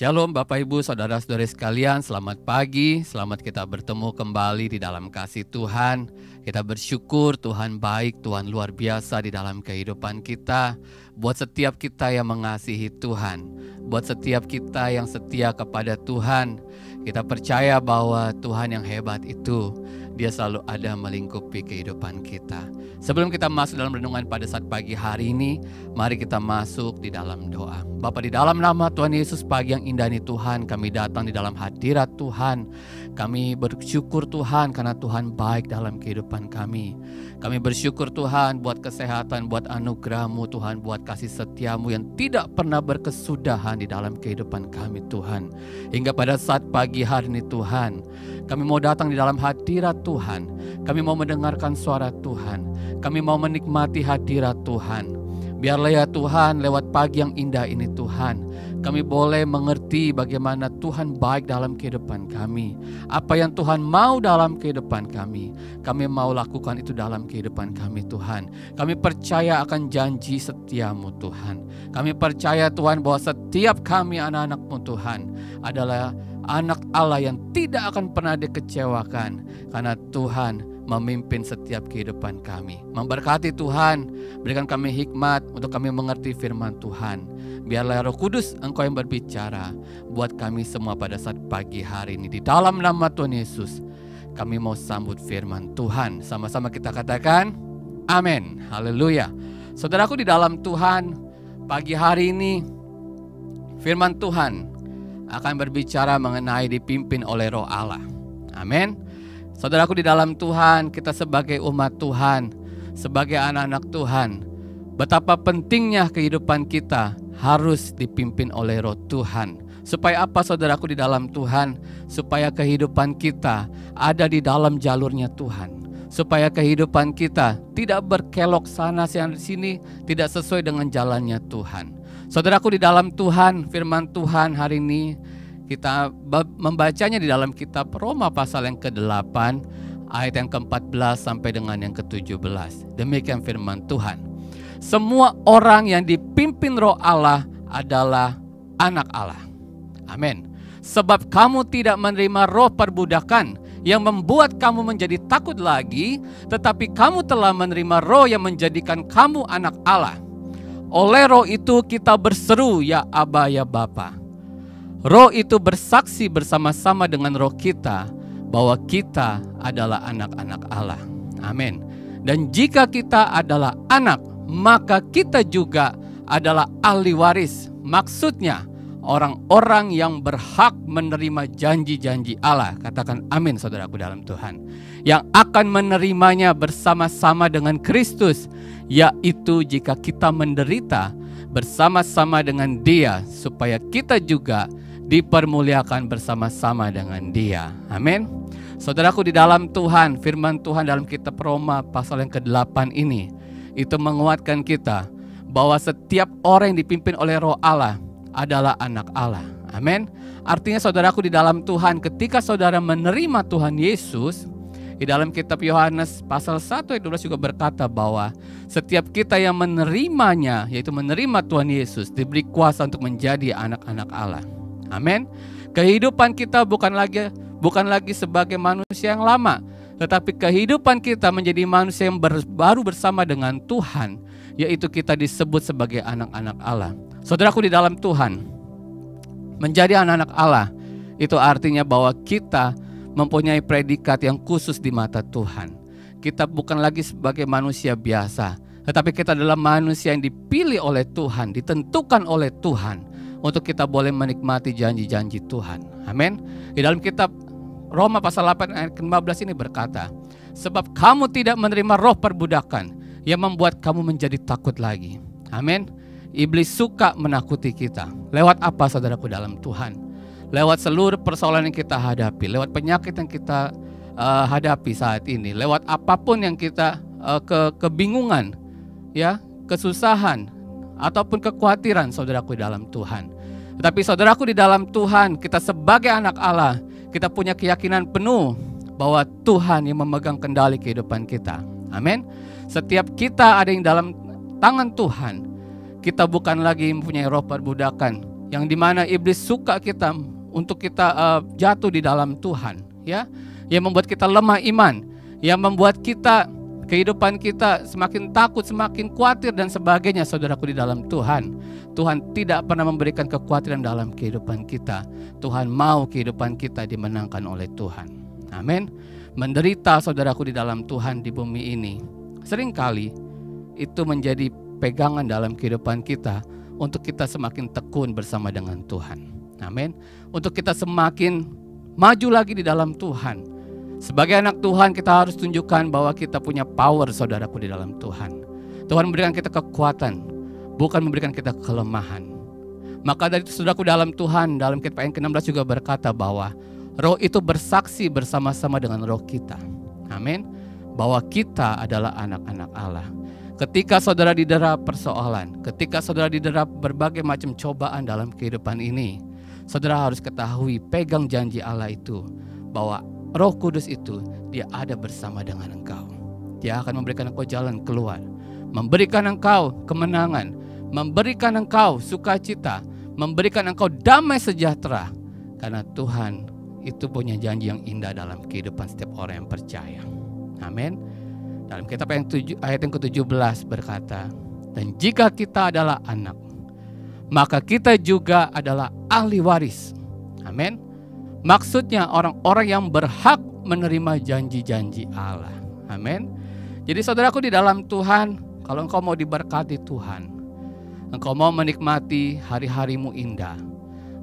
Shalom Bapak Ibu Saudara-saudari sekalian, selamat pagi, selamat kita bertemu kembali di dalam kasih Tuhan. Kita bersyukur Tuhan baik, Tuhan luar biasa di dalam kehidupan kita. Buat setiap kita yang mengasihi Tuhan, buat setiap kita yang setia kepada Tuhan, kita percaya bahwa Tuhan yang hebat itu, Dia selalu ada melingkupi kehidupan kita. Sebelum kita masuk dalam renungan pada saat pagi hari ini, mari kita masuk di dalam doa. Bapa, di dalam nama Tuhan Yesus, pagi yang indah ini Tuhan, kami datang di dalam hadirat Tuhan. Kami bersyukur Tuhan karena Tuhan baik dalam kehidupan kami. Kami bersyukur Tuhan buat kesehatan, buat anugerah-Mu Tuhan, buat kasih setia-Mu yang tidak pernah berkesudahan di dalam kehidupan kami Tuhan. Hingga pada saat pagi hari ini Tuhan, kami mau datang di dalam hadirat Tuhan. Kami mau mendengarkan suara Tuhan. Kami mau menikmati hadirat Tuhan. Biarlah ya Tuhan, lewat pagi yang indah ini Tuhan, kami boleh mengerti bagaimana Tuhan baik dalam kehidupan kami. Apa yang Tuhan mau dalam kehidupan kami mau lakukan itu dalam kehidupan kami Tuhan. Kami percaya akan janji setia-Mu Tuhan. Kami percaya Tuhan bahwa setiap kami anak-anak-Mu Tuhan adalah anak Allah yang tidak akan pernah dikecewakan, karena Tuhan memimpin setiap kehidupan kami. Memberkati Tuhan, berikan kami hikmat untuk kami mengerti firman Tuhan. Biarlah Roh Kudus Engkau yang berbicara buat kami semua pada saat pagi hari ini. Di dalam nama Tuhan Yesus, kami mau sambut firman Tuhan. Sama-sama kita katakan, amin. Haleluya. Saudaraku di dalam Tuhan, pagi hari ini firman Tuhan akan berbicara mengenai dipimpin oleh Roh Allah. Amin. Saudaraku di dalam Tuhan, kita sebagai umat Tuhan, sebagai anak-anak Tuhan, betapa pentingnya kehidupan kita harus dipimpin oleh Roh Tuhan. Supaya apa saudaraku di dalam Tuhan? Supaya kehidupan kita ada di dalam jalurnya Tuhan. Supaya kehidupan kita tidak berkelok sana sini, tidak sesuai dengan jalannya Tuhan. Saudaraku di dalam Tuhan, firman Tuhan hari ini kita membacanya di dalam kitab Roma pasal yang ke-8 ayat yang ke-14 sampai dengan yang ke-17. Demikian firman Tuhan. Semua orang yang dipimpin Roh Allah adalah anak Allah. Amin. Sebab kamu tidak menerima roh perbudakan yang membuat kamu menjadi takut lagi, tetapi kamu telah menerima roh yang menjadikan kamu anak Allah. Oleh roh itu kita berseru, ya Aba, ya Bapa. Roh itu bersaksi bersama-sama dengan roh kita bahwa kita adalah anak-anak Allah. Amin. Dan jika kita adalah anak, maka kita juga adalah ahli waris. Maksudnya orang-orang yang berhak menerima janji-janji Allah. Katakan amin saudaraku dalam Tuhan. Yang akan menerimanya bersama-sama dengan Kristus, yaitu jika kita menderita bersama-sama dengan Dia, supaya kita juga dipermuliakan bersama-sama dengan Dia. Amin. Saudaraku di dalam Tuhan, firman Tuhan dalam kitab Roma pasal yang ke-8 ini, itu menguatkan kita bahwa setiap orang yang dipimpin oleh Roh Allah adalah anak Allah. Amin. Artinya saudaraku di dalam Tuhan, ketika saudara menerima Tuhan Yesus, di dalam kitab Yohanes pasal 1 ayat 12 juga berkata bahwa setiap kita yang menerimanya, yaitu menerima Tuhan Yesus, diberi kuasa untuk menjadi anak-anak Allah. Amin. Kehidupan kita bukan lagi sebagai manusia yang lama, tetapi kehidupan kita menjadi manusia yang baru bersama dengan Tuhan, yaitu kita disebut sebagai anak-anak Allah. Saudaraku di dalam Tuhan, menjadi anak-anak Allah itu artinya bahwa kita mempunyai predikat yang khusus di mata Tuhan. Kita bukan lagi sebagai manusia biasa, tetapi kita adalah manusia yang dipilih oleh Tuhan, ditentukan oleh Tuhan untuk kita boleh menikmati janji-janji Tuhan. Amin. Di dalam kitab Roma pasal 8 ayat ke-15 ini berkata, sebab kamu tidak menerima roh perbudakan yang membuat kamu menjadi takut lagi. Amin. Iblis suka menakuti kita. Lewat apa saudaraku dalam Tuhan? Lewat seluruh persoalan yang kita hadapi, lewat penyakit yang kita hadapi saat ini, lewat apapun yang kita kebingungan, ya, kesusahan, ataupun kekhawatiran saudaraku di dalam Tuhan. Tetapi saudaraku di dalam Tuhan, kita sebagai anak Allah, kita punya keyakinan penuh bahwa Tuhan yang memegang kendali kehidupan kita. Amin. Setiap kita ada yang dalam tangan Tuhan. Kita bukan lagi mempunyai roh perbudakan yang dimana iblis suka kita untuk kita jatuh di dalam Tuhan, ya, yang membuat kita lemah iman, yang membuat kita kehidupan kita semakin takut, semakin khawatir dan sebagainya, saudaraku di dalam Tuhan. Tuhan tidak pernah memberikan kekhawatiran dalam kehidupan kita. Tuhan mau kehidupan kita dimenangkan oleh Tuhan. Amin. Menderita, saudaraku di dalam Tuhan, di bumi ini seringkali itu menjadi pegangan dalam kehidupan kita untuk kita semakin tekun bersama dengan Tuhan. Amin. Untuk kita semakin maju lagi di dalam Tuhan. Sebagai anak Tuhan, kita harus tunjukkan bahwa kita punya power, saudaraku, di dalam Tuhan. Tuhan memberikan kita kekuatan, bukan memberikan kita kelemahan. Maka dari itu, saudaraku dalam Tuhan, dalam kitab ayat ke-16 juga berkata bahwa Roh itu bersaksi bersama-sama dengan roh kita. Amin. Bahwa kita adalah anak-anak Allah. Ketika saudara didera persoalan, ketika saudara didera berbagai macam cobaan dalam kehidupan ini, saudara harus ketahui, pegang janji Allah itu, bahwa Roh Kudus itu, dia ada bersama dengan engkau. Dia akan memberikan engkau jalan keluar, memberikan engkau kemenangan, memberikan engkau sukacita, memberikan engkau damai sejahtera. Karena Tuhan itu punya janji yang indah dalam kehidupan setiap orang yang percaya. Amin. Dalam kitab ayat yang ke-17 berkata, dan jika kita adalah anak, maka kita juga adalah ahli waris. Amin. Maksudnya orang-orang yang berhak menerima janji-janji Allah. Amin. Jadi saudaraku di dalam Tuhan, kalau engkau mau diberkati Tuhan, engkau mau menikmati hari-harimu indah,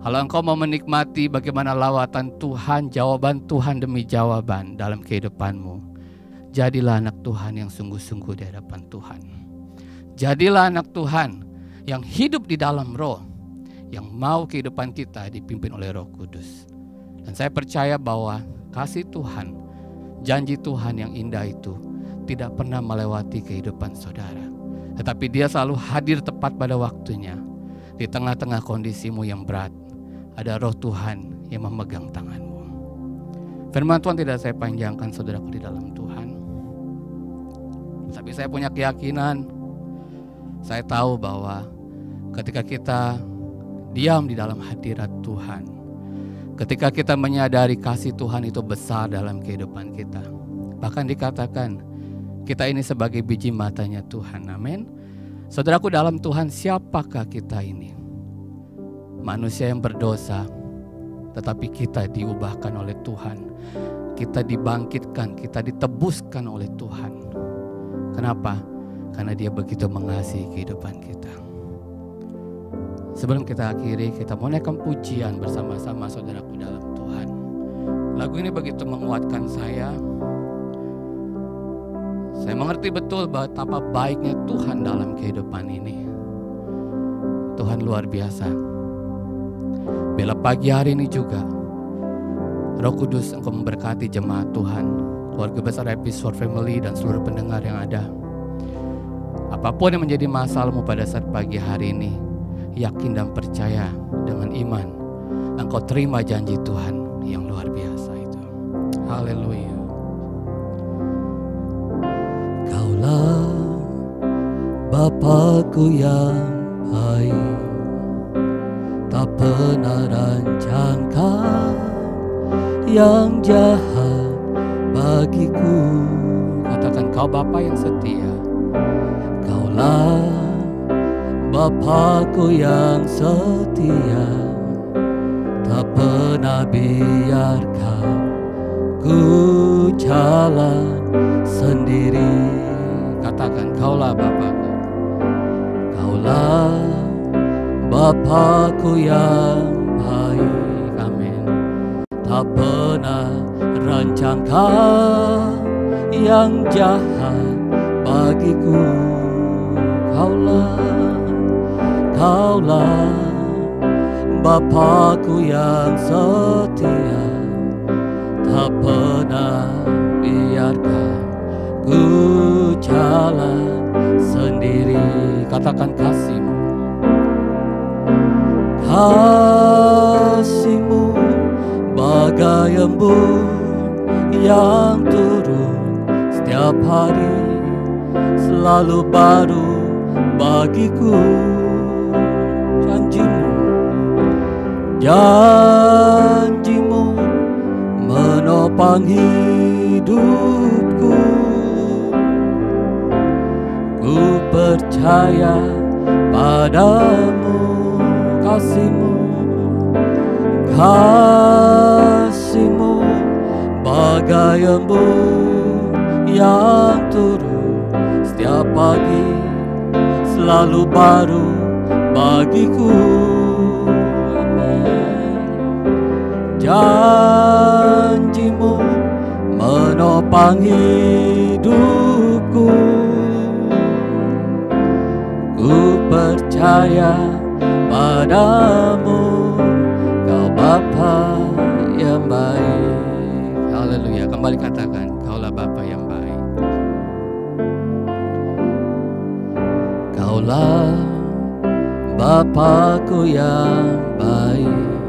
kalau engkau mau menikmati bagaimana lawatan Tuhan, jawaban Tuhan demi jawaban dalam kehidupanmu, jadilah anak Tuhan yang sungguh-sungguh di hadapan Tuhan. Jadilah anak Tuhan yang hidup di dalam Roh, yang mau kehidupan kita dipimpin oleh Roh Kudus. Dan saya percaya bahwa kasih Tuhan, janji Tuhan yang indah itu tidak pernah melewati kehidupan saudara. Tetapi dia selalu hadir tepat pada waktunya. Di tengah-tengah kondisimu yang berat, ada Roh Tuhan yang memegang tanganmu. Firman Tuhan tidak saya panjangkan, saudaraku di dalam Tuhan. Tapi saya punya keyakinan, saya tahu bahwa ketika kita diam di dalam hadirat Tuhan, ketika kita menyadari kasih Tuhan itu besar dalam kehidupan kita, bahkan dikatakan kita ini sebagai biji matanya Tuhan. Amin. Saudaraku dalam Tuhan, siapakah kita ini? Manusia yang berdosa, tetapi kita diubahkan oleh Tuhan. Kita dibangkitkan, kita ditebuskan oleh Tuhan. Kenapa? Karena Dia begitu mengasihi kehidupan kita. Sebelum kita akhiri, kita mau naikkan pujian bersama-sama saudaraku dalam Tuhan. Lagu ini begitu menguatkan saya. Saya mengerti betul betapa baiknya Tuhan dalam kehidupan ini. Tuhan luar biasa. Bila pagi hari ini juga, Roh Kudus Engkau memberkati jemaat Tuhan, keluarga besar Episode Family dan seluruh pendengar yang ada. Apapun yang menjadi masalahmu pada saat pagi hari ini, yakin dan percaya dengan iman, engkau terima janji Tuhan yang luar biasa itu. Haleluya. Kaulah Bapakku yang baik, tak pernah rancangkan yang jahat bagiku. Katakan, Kau Bapa yang setia. Kaulah Bapakku yang setia, tak pernah biarkan ku jalan sendiri. Katakan, Kaulah Bapakku. Kaulah Bapakku yang baik. Amin. Tak pernah rancangkan yang jahat bagiku. Kaulah Bapakku yang setia, tak pernah biarkan ku jalan sendiri. Katakan, kasih-Mu. Kasih-Mu bagai embun yang turun setiap hari, selalu baru bagiku. Janji-Mu Janjimu menopang hidupku. Ku percaya padamu, kasih-Mu, kasih-Mu bagai embun yang turun setiap pagi, selalu baru bagiku. Janjimu menopang hidupku. Ku percaya padamu, Kau Bapa yang baik. Haleluya. Kembali katakan, Kaulah Bapa yang baik. Kaulah Bapa-Ku yang baik.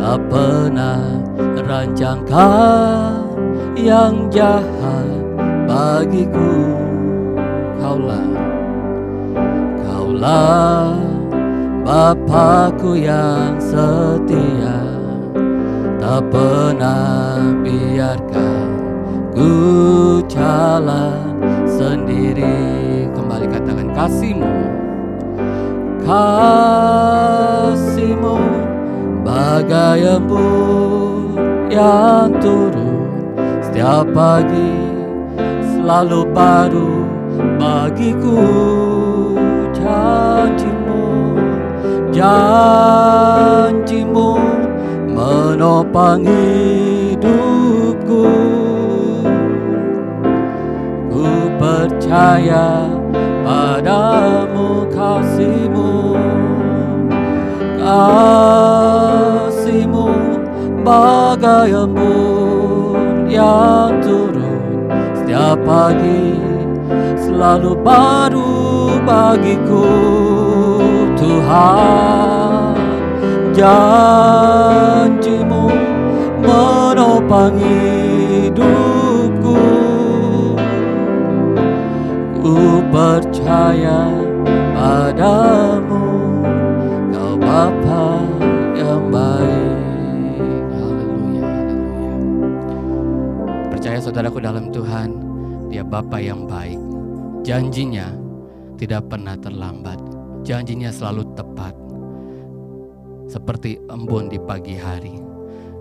Tak pernah rancangkan yang jahat bagiku. Kaulah Bapa-Ku yang setia. Tak pernah biarkan ku jalan sendiri. Kembali katakan, kasih-Mu, kasih-Mu bagai embun yang turun setiap pagi, selalu baru bagiku. Janjimu menopang hidupku. Ku percaya padamu, kasih-Mu, kasih-Mu bagai embun yang turun setiap pagi, selalu baru bagiku. Tuhan, janjimu menopang hidupku. Ku percaya padamu, Kau Bapa yang baik. Haleluya, haleluya. Percaya saudaraku dalam Tuhan, Dia Bapa yang baik. Janjinya tidak pernah terlambat. Janjinya selalu tepat. Seperti embun di pagi hari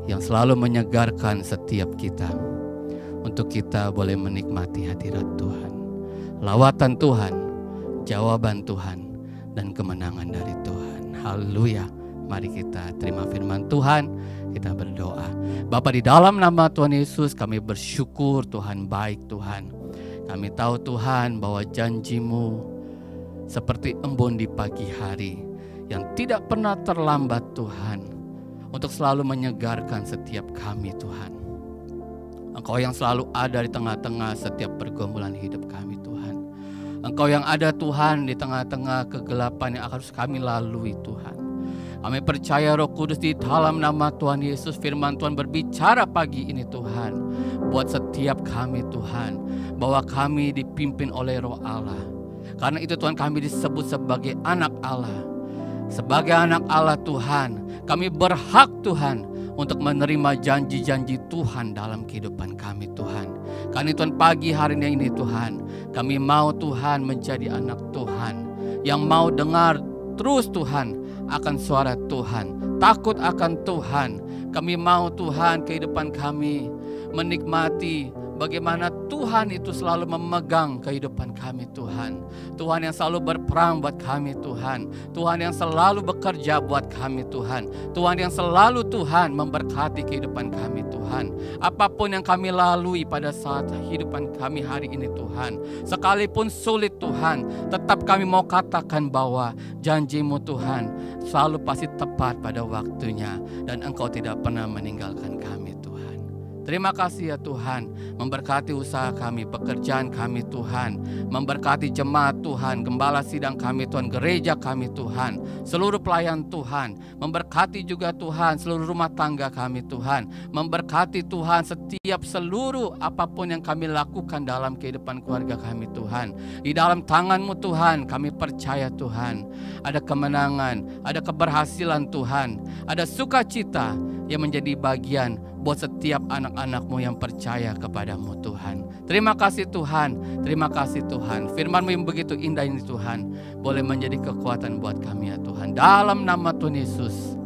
yang selalu menyegarkan setiap kita, untuk kita boleh menikmati hadirat Tuhan, lawatan Tuhan, jawaban Tuhan, dan kemenangan dari Tuhan. Haleluya. Mari kita terima firman Tuhan, kita berdoa. Bapa, di dalam nama Tuhan Yesus kami bersyukur Tuhan baik Tuhan. Kami tahu Tuhan bahwa janji-Mu seperti embun di pagi hari yang tidak pernah terlambat Tuhan, untuk selalu menyegarkan setiap kami Tuhan. Engkau yang selalu ada di tengah-tengah setiap pergumulan hidup kami Tuhan. Engkau yang ada Tuhan di tengah-tengah kegelapan yang harus kami lalui Tuhan. Kami percaya Roh Kudus di dalam nama Tuhan Yesus, firman Tuhan berbicara pagi ini Tuhan, buat setiap kami Tuhan, bahwa kami dipimpin oleh Roh Allah. Karena itu Tuhan, kami disebut sebagai anak Allah. Sebagai anak Allah Tuhan, kami berhak Tuhan untuk menerima janji-janji Tuhan dalam kehidupan kami Tuhan. Karena Tuhan, pagi hari ini Tuhan, kami mau Tuhan menjadi anak Tuhan yang mau dengar terus Tuhan akan suara Tuhan, takut akan Tuhan. Kami mau Tuhan kehidupan kami menikmati bagaimana Tuhan itu selalu memegang kehidupan kami Tuhan. Tuhan yang selalu berperang buat kami Tuhan. Tuhan yang selalu bekerja buat kami Tuhan. Tuhan yang selalu Tuhan memberkati kehidupan kami Tuhan. Apapun yang kami lalui pada saat kehidupan kami hari ini Tuhan, sekalipun sulit Tuhan, tetap kami mau katakan bahwa janji-Mu Tuhan selalu pasti tepat pada waktunya, dan Engkau tidak pernah meninggalkan kami Tuhan. Terima kasih ya Tuhan, memberkati usaha kami, pekerjaan kami Tuhan, memberkati jemaat Tuhan, gembala sidang kami Tuhan, gereja kami Tuhan, seluruh pelayan Tuhan, memberkati juga Tuhan seluruh rumah tangga kami Tuhan, memberkati Tuhan setiap seluruh apapun yang kami lakukan dalam kehidupan keluarga kami Tuhan. Di dalam tangan-Mu Tuhan, kami percaya Tuhan, ada kemenangan, ada keberhasilan Tuhan, ada sukacita yang menjadi bagian buat setiap anak-anak-Mu yang percaya kepadamu Tuhan. Terima kasih Tuhan, terima kasih Tuhan. Firman-Mu yang begitu indah ini Tuhan, boleh menjadi kekuatan buat kami ya Tuhan. Dalam nama Tuhan Yesus,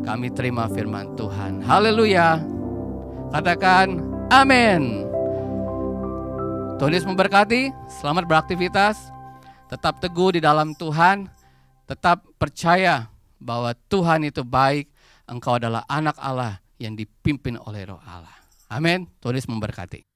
kami terima firman Tuhan. Haleluya. Katakan amin. Tuhan Yesus memberkati, selamat beraktivitas. Tetap teguh di dalam Tuhan, tetap percaya bahwa Tuhan itu baik. Engkau adalah anak Allah yang dipimpin oleh Roh Allah. Amin. Tuhan Yesus memberkati.